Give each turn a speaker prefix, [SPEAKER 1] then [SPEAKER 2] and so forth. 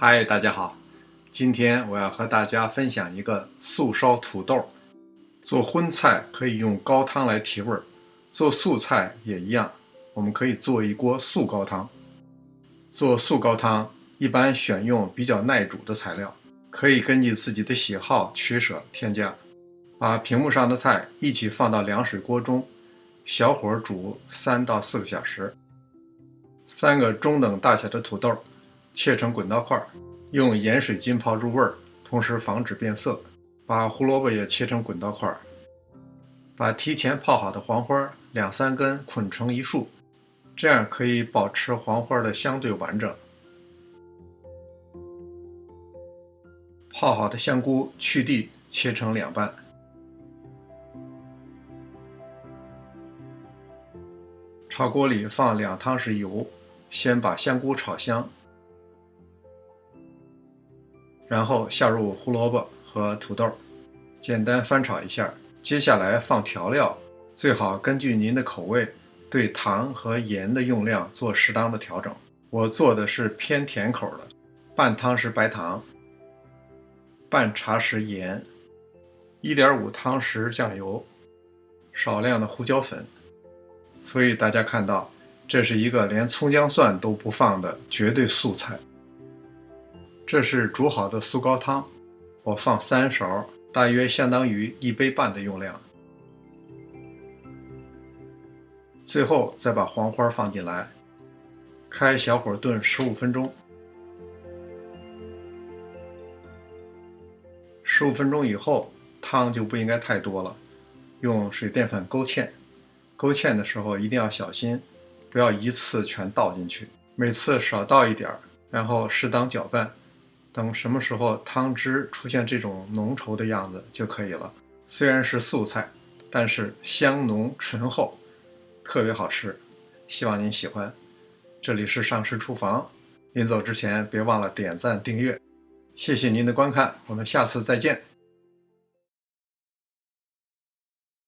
[SPEAKER 1] 嗨，大家好，今天我要和大家分享一个素烧土豆。做荤菜可以用高汤来提味儿，做素菜也一样，我们可以做一锅素高汤。做素高汤一般选用比较耐煮的材料，可以根据自己的喜好取舍添加。把屏幕上的菜一起放到凉水锅中，小火煮3到4个小时。3个中等大小的土豆切成滚刀块，用盐水浸泡入味儿，同时防止变色。把胡萝卜也切成滚刀块，把提前泡好的黄花2、3根捆成一束，这样可以保持黄花的相对完整。泡好的香菇去蒂切成2半。炒锅里放2汤匙油，先把香菇炒香，然后下入胡萝卜和土豆，简单翻炒一下。接下来放调料，最好根据您的口味对糖和盐的用量做适当的调整。我做的是偏甜口的，半汤匙白糖，半茶匙盐，1.5汤匙酱油，少量的胡椒粉。所以大家看到，这是一个连葱姜蒜都不放的绝对素菜。这是煮好的素高汤，我放3勺，大约相当于1杯半的用量。最后再把黄花放进来，开小火炖15分钟。15分钟以后，汤就不应该太多了，用水淀粉勾芡。勾芡的时候一定要小心，不要一次全倒进去，每次少倒一点，然后适当搅拌。等什么时候汤汁出现这种浓稠的样子就可以了。虽然是素菜，但是香浓醇厚，特别好吃，希望您喜欢。这里是上师厨房，临走之前别忘了点赞订阅。谢谢您的观看，我们下次再见。